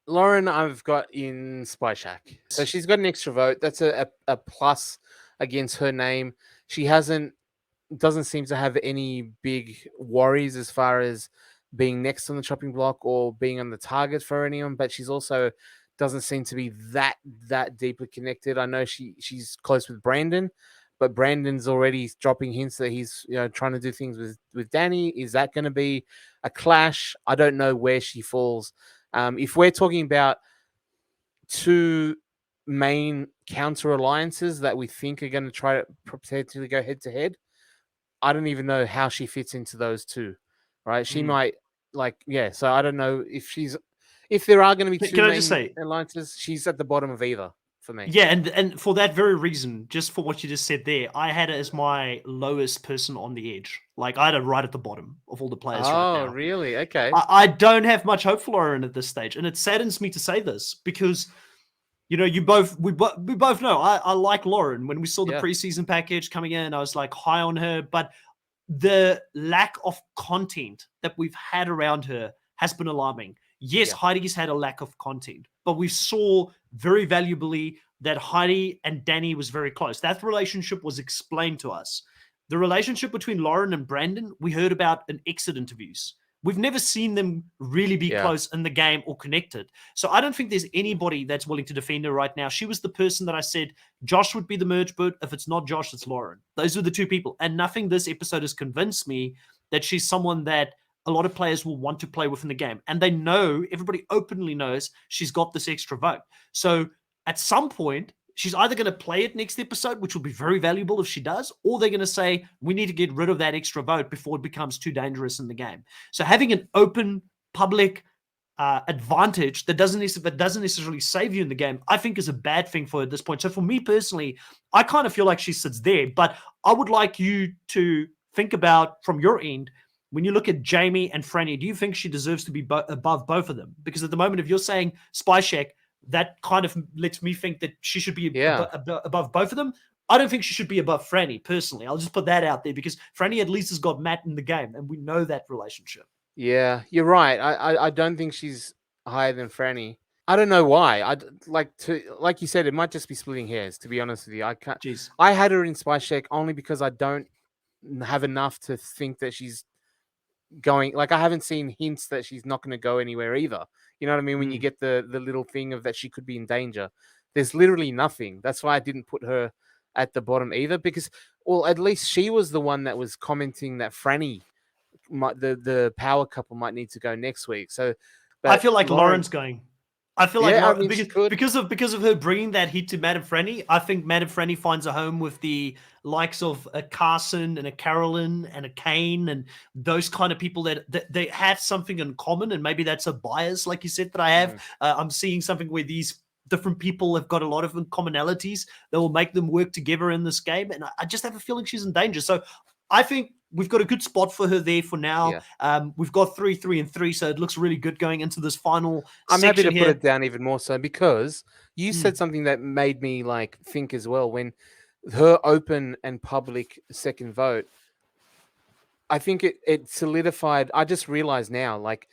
Lauren, I've got in Spy Shack. So she's got an extra vote. That's a plus against her name. She doesn't seem to have any big worries as far as being next on the chopping block or being on the target for anyone, but she's also doesn't seem to be that deeply connected. I know she's close with Brandon, but Brandon's already dropping hints that he's trying to do things with Danny. Is that going to be a clash? I don't know where she falls. If we're talking about two main counter alliances that we think are going to try to potentially go head to head, I don't even know how she fits into those two, right? She might so I don't know if there are going to be two main alliances, she's at the bottom of either for me. Yeah, and for that very reason, just for what you just said there, I had it as my lowest person on the edge. Like I had it right at the bottom of all the players right now. Oh, really? Okay. I don't have much hope for Lauren at this stage, and it saddens me to say this because we both know I like Lauren. When we saw the preseason package coming in, I was like high on her, but the lack of content that we've had around her has been alarming. Yes, Heidi's had a lack of content, but we saw very valuably that Heidi and Danny was very close. That relationship was explained to us. The relationship between Lauren and Brandon, we heard about in exit interviews. We've never seen them really be close in the game or connected. So I don't think there's anybody that's willing to defend her right now. She was the person that I said Josh would be the merge boot. If it's not Josh, it's Lauren. Those are the two people. And nothing this episode has convinced me that she's someone that a lot of players will want to play with in the game. And they know, everybody openly knows she's got this extra vote. So at some point, she's either going to play it next episode, which will be very valuable if she does, or they're going to say, we need to get rid of that extra vote before it becomes too dangerous in the game. So having an open, public advantage that doesn't necessarily save you in the game, I think is a bad thing for her at this point. So for me personally, I kind of feel like she sits there, but I would like you to think about from your end, when you look at Jamie and Franny, do you think she deserves to be above both of them? Because at the moment, if you're saying Spy Shack, that kind of lets me think that she should be above both of them. I don't think she should be above Franny, personally. I'll just put that out there because Franny at least has got Matt in the game, and we know that relationship. Yeah, you're right. I don't think she's higher than Franny. I don't know why. Like you said, it might just be splitting hairs, to be honest with you. I had her in Spy Shack only because I don't have enough to think that she's going, like I haven't seen hints that she's not going to go anywhere either. You know what I mean? When you get the little thing of that she could be in danger, there's literally nothing. That's why I didn't put her at the bottom either, because, well, at least she was the one that was commenting that Franny, the power couple, might need to go next week. So I feel like Lauren's going. I feel like Lauren, because of her bringing that heat to Matt and Franny, I think Matt and Franny finds a home with the likes of a Carson and a Carolyn and a Kane and those kind of people that they have something in common, and maybe that's a bias, like you said, that I have. I'm seeing something where these different people have got a lot of commonalities that will make them work together in this game, and I just have a feeling she's in danger. So I think we've got a good spot for her there for now. We've got 3, 3, and 3, so it looks really good going into this final I'm happy to here. put it down even more so, because you said something that made me like think as well. When her open and public second vote, I think it solidified. I just realized now, like,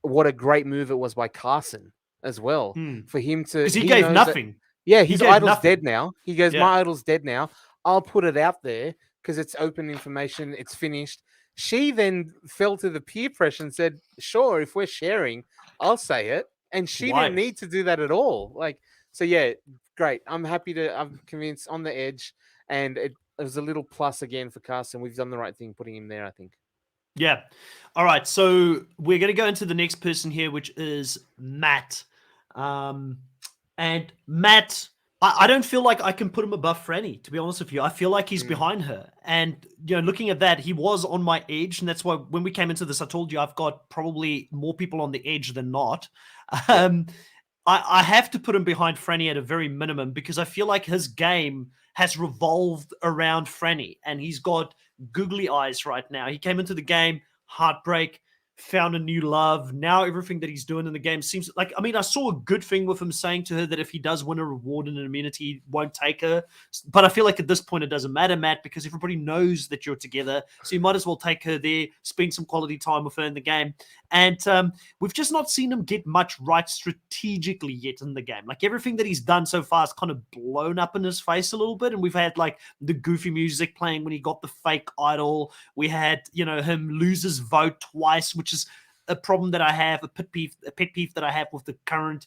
what a great move it was by Carson as well, for him to, because he gave nothing. His idol's dead now. He goes, my idol's dead now. I'll put it out there because it's open information. It's finished. She then fell to the peer pressure and said, sure, if we're sharing, I'll say it. And she didn't need to do that at all. Like, so yeah, great. I'm convinced on the edge. And it was a little plus again for Carson. We've done the right thing putting him there, I think. Yeah. All right. So we're going to go into the next person here, which is Matt. And Matt, I don't feel like I can put him above Franny, to be honest with you. I feel like he's behind her. And, looking at that, he was on my edge. And that's why when we came into this, I told you I've got probably more people on the edge than not. I have to put him behind Franny at a very minimum, because I feel like his game has revolved around Franny, and he's got googly eyes right now. He came into the game, heartbreak, found a new love. Now everything that he's doing in the game seems like, I mean, I saw a good thing with him saying to her that if he does win a reward and an immunity, he won't take her. But I feel like at this point, it doesn't matter, Matt, because everybody knows that you're together. So you might as well take her there, spend some quality time with her in the game. And we've just not seen him get much right strategically yet in the game. Like everything that he's done so far is kind of blown up in his face a little bit. And we've had like the goofy music playing when he got the fake idol. We had, him lose his vote twice, which is a problem that I have, a pet peeve that I have with the current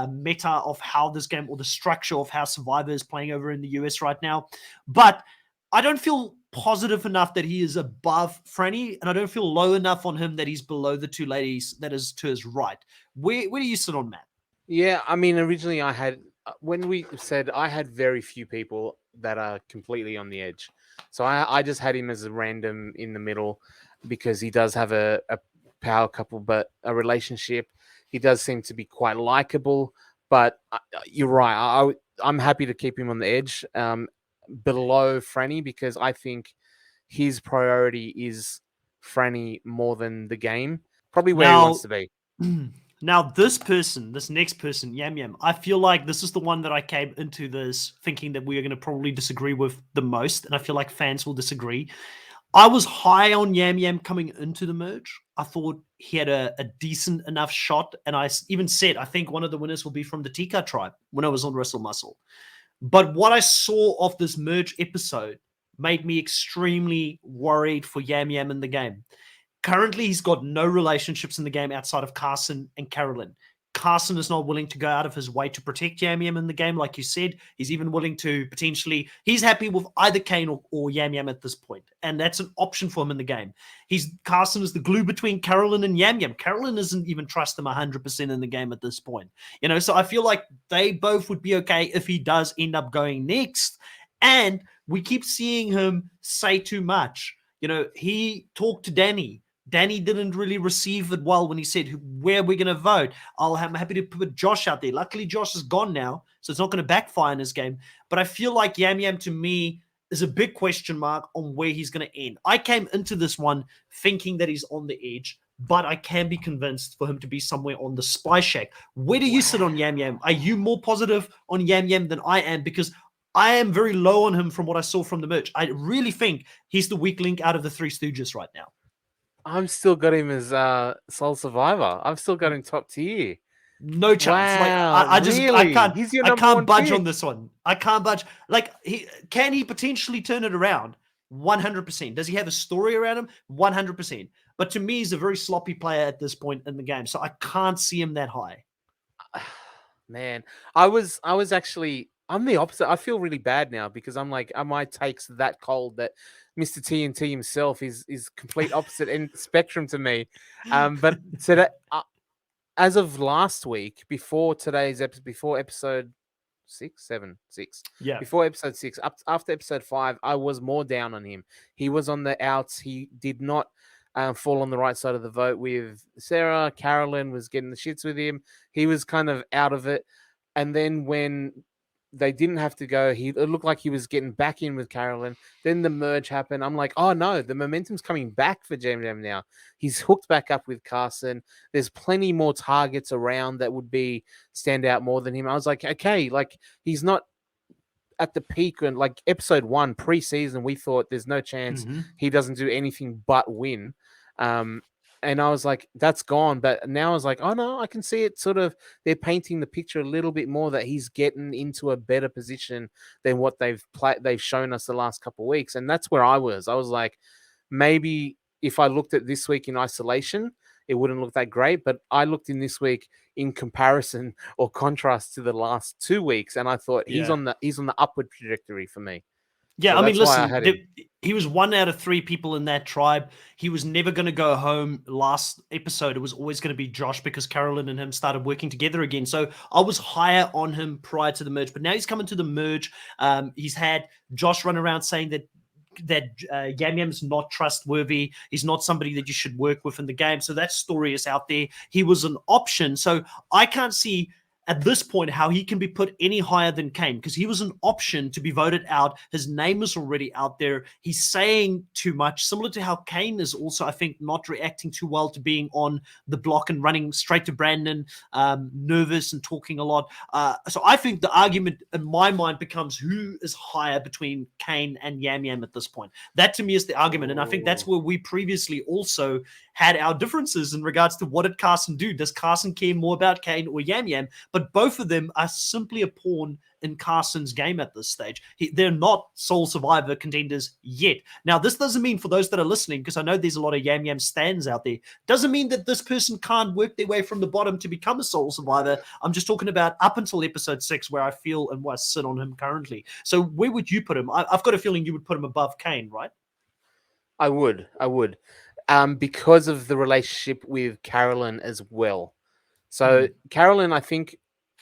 meta of how this game, or the structure of how Survivor is playing over in the US right now. But I don't feel positive enough that he is above Franny, and I don't feel low enough on him that he's below the two ladies that is to his right. Where do you sit on Matt? Yeah, I mean, originally I had, when we said, I had very few people that are completely on the edge. So I just had him as a random in the middle because he does have a power couple, but a relationship. He does seem to be quite likable, but you're right. I'm happy to keep him on the edge below Franny because I think his priority is Franny more than the game. Probably where he wants to be. Now, this next person, Yam Yam, I feel like this is the one that I came into this thinking that we are going to probably disagree with the most, and I feel like fans will disagree. I was high on Yam Yam coming into the merge. I thought he had a decent enough shot, and I even said I think one of the winners will be from the Tika tribe when I was on Wrestle Muscle. But what I saw of this merge episode made me extremely worried for Yam Yam in the game. Currently, he's got no relationships in the game outside of Carson and Carolyn. Carson is not willing to go out of his way to protect Yam Yam in the game, like you said. He's even willing to potentially, he's happy with either Kane or Yam Yam at this point, and that's an option for him in the game. Carson is the glue between Carolyn and Yam Yam. Carolyn doesn't even trust him 100% in the game at this point. So I feel like they both would be okay if he does end up going next. And we keep seeing him say too much. He talked to Danny. Danny didn't really receive it well when he said, where are we going to vote? I'm happy to put Josh out there. Luckily, Josh is gone now, so it's not going to backfire in his game. But I feel like Yam Yam, to me, is a big question mark on where he's going to end. I came into this one thinking that he's on the edge, but I can be convinced for him to be somewhere on the Spy Shack. Where do you sit on Yam Yam? Are you more positive on Yam Yam than I am? Because I am very low on him from what I saw from the merch. I really think he's the weak link out of the Three Stooges right now. I'm still got him as Soul Survivor. I've still got him top tier. No chance. Wow, like I can't. He's your I can't budge pick on this one. I can't budge. Like, can he potentially turn it around? 100%. Does he have a story around him? 100%. But to me, he's a very sloppy player at this point in the game, so I can't see him that high. Man, I was actually. I'm the opposite. I feel really bad now because I'm like, my take's that cold that Mr. TNT himself is complete opposite end spectrum to me. But today, as of last week, before today's episode, before episode 6, yeah, before episode 6, after episode 5, I was more down on him. He was on the outs. He did not fall on the right side of the vote with Sarah. Carolyn was getting the shits with him. He was kind of out of it. And then when they didn't have to go, it looked like he was getting back in with Carolyn. Then the merge happened. I'm like, oh no, the momentum's coming back for Yam Yam now. He's hooked back up with Carson. There's plenty more targets around that would stand out more than him. I was like, okay, like he's not at the peak. And like episode 1 preseason, we thought there's no chance he doesn't do anything but win. And I was like, that's gone. But now I was like, oh no, I can see it sort of, they're painting the picture a little bit more that he's getting into a better position than what they've shown us the last couple of weeks. And that's where I was. I was like, maybe if I looked at this week in isolation, it wouldn't look that great. But I looked in this week in comparison or contrast to the last 2 weeks. And I thought he's on the upward trajectory for me. Yeah, so I mean, listen, he was 1 out of 3 people in that tribe. He was never going to go home last episode. It was always going to be Josh because Carolyn and him started working together again. So I was higher on him prior to the merge. But now he's coming to the merge. He's had Josh run around saying that Yam Yam's not trustworthy. He's not somebody that you should work with in the game. So that story is out there. He was an option. So I can't see at this point how he can be put any higher than Kane, because he was an option to be voted out. His name is already out there. He's saying too much, similar to how Kane is also, I think, not reacting too well to being on the block and running straight to Brandon, nervous and talking a lot. So I think the argument in my mind becomes who is higher between Kane and Yam Yam at this point. That to me is the argument. And I think that's where we previously also had our differences in regards to what did Carson do? Does Carson care more about Kane or Yam Yam? But both of them are simply a pawn in Carson's game at this stage. They're not sole survivor contenders yet. Now, this doesn't mean, for those that are listening, because I know there's a lot of Yam Yam stands out there, doesn't mean that this person can't work their way from the bottom to become a sole survivor. I'm just talking about up until episode 6, where I feel and where I sit on him currently. So where would you put him? I've got a feeling you would put him above Kane, right? I would. Because of the relationship with Carolyn as well. So Carolyn, I think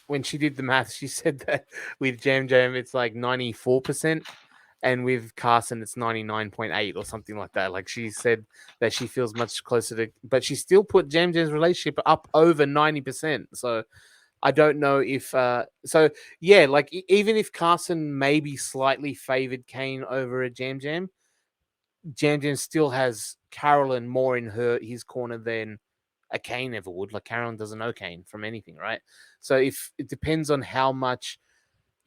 when she did the math, she said that with Yam Yam, it's like 94%. And with Carson, it's 99.8 or something like that. Like she said that she feels much closer to, but she still put Yam Yam's relationship up over 90%. So I don't know if, like even if Carson maybe slightly favored Kane over a Yam Yam, Yam Yam still has Carolyn more in his corner than a Kane ever would. Like Carolyn doesn't know Kane from anything, right? So if it depends on how much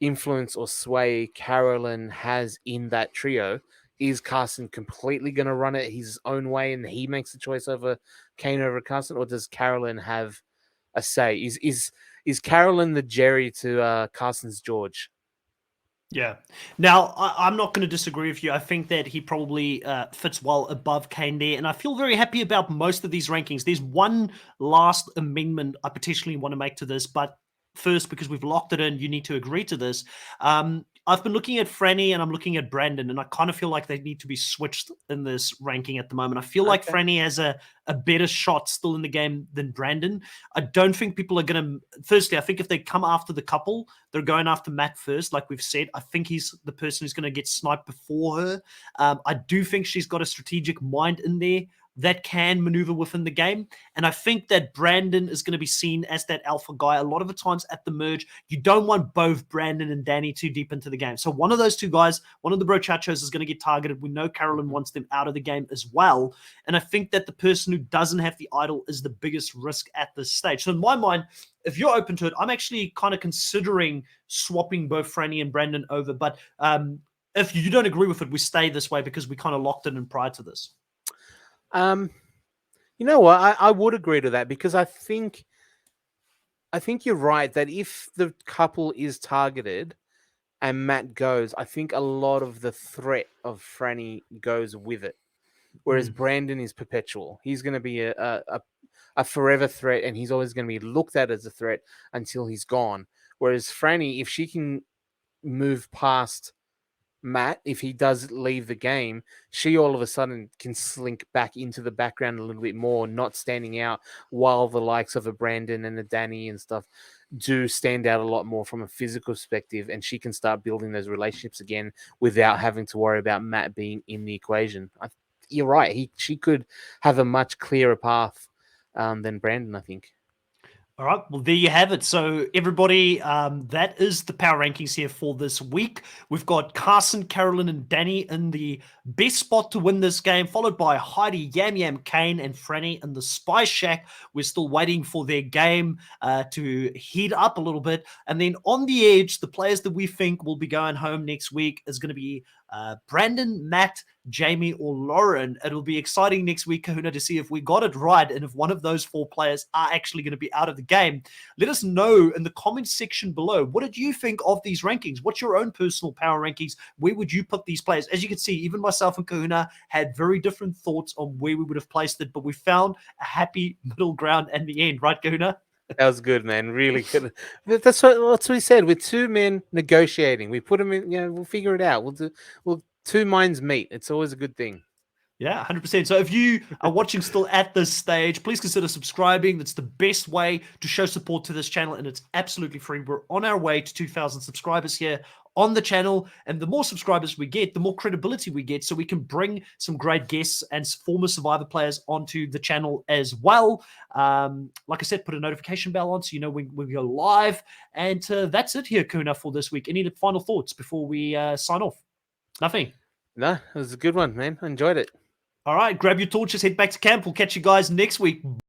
influence or sway Carolyn has in that trio, is Carson completely going to run it his own way and he makes the choice over Kane over Carson, or does Carolyn have a say? Is Carolyn the Jerry to Carson's George? Yeah. Now, I'm not going to disagree with you. I think that he probably fits well above Kane there, and I feel very happy about most of these rankings. There's one last amendment I potentially want to make to this, but first, because we've locked it in, you need to agree to this. I've been looking at Franny and I'm looking at Brandon, and I kind of feel like they need to be switched in this ranking at the moment. I feel like Franny has a better shot still in the game than Brandon. I don't think people are going to... Firstly, I think if they come after the couple, they're going after Matt first, like we've said. I think he's the person who's going to get sniped before her. I do think she's got a strategic mind in there that can maneuver within the game. And I think that Brandon is going to be seen as that alpha guy. A lot of the times at the merge, you don't want both Brandon and Danny too deep into the game. So one of those two guys, one of the brochachos is going to get targeted. We know Carolyn wants them out of the game as well. And I think that the person who doesn't have the idol is the biggest risk at this stage. So in my mind, if you're open to it, I'm actually kind of considering swapping both Franny and Brandon over. But if you don't agree with it, we stay this way because we kind of locked it in prior to this. You know what? I would agree to that because I think you're right that if the couple is targeted and Matt goes, I think a lot of the threat of Franny goes with it. Whereas Brandon is perpetual. He's going to be a forever threat, and he's always going to be looked at as a threat until he's gone. Whereas Franny, if she can move past Matt, if he does leave the game, she all of a sudden can slink back into the background a little bit more, not standing out, while the likes of a Brandon and a Danny and stuff do stand out a lot more from a physical perspective, and she can start building those relationships again without having to worry about Matt being in the equation. You're right. She could have a much clearer path than Brandon, I think. All right, well, there you have it. So, everybody, that is the power rankings here for this week. We've got Carson, Carolyn, and Danny in the best spot to win this game, followed by Heidi, Yam Yam, Kane, and Franny in the Spy Shack. We're still waiting for their game to heat up a little bit. And then on the edge, the players that we think will be going home next week is going to be Brandon, Matt, Jamie, or Lauren. It'll be exciting next week, Kahuna, to see if we got it right and if one of those four players are actually going to be out of the game. Let us know in the comments section below. What did you think of these rankings? What's your own personal power rankings? Where would you put these players? As you can see, even myself and Kahuna had very different thoughts on where we would have placed it, but we found a happy middle ground in the end, right, Kahuna? That was good, man. Really good. That's what we said. With two men negotiating, we put them in. We'll figure it out. We'll two minds meet. It's always a good thing. Yeah, 100%. So if you are watching still at this stage, please consider subscribing. That's the best way to show support to this channel, and it's absolutely free. We're on our way to 2,000 subscribers here on the channel, and the more subscribers we get, the more credibility we get, so we can bring some great guests and former Survivor players onto the channel as well. Like I said, put a notification bell on so you know when we go live. And that's it here, Kuna, for this week. Any final thoughts before we sign off? Nothing. No, it was a good one, man. I enjoyed it. All right, grab your torches, head back to camp. We'll catch you guys next week.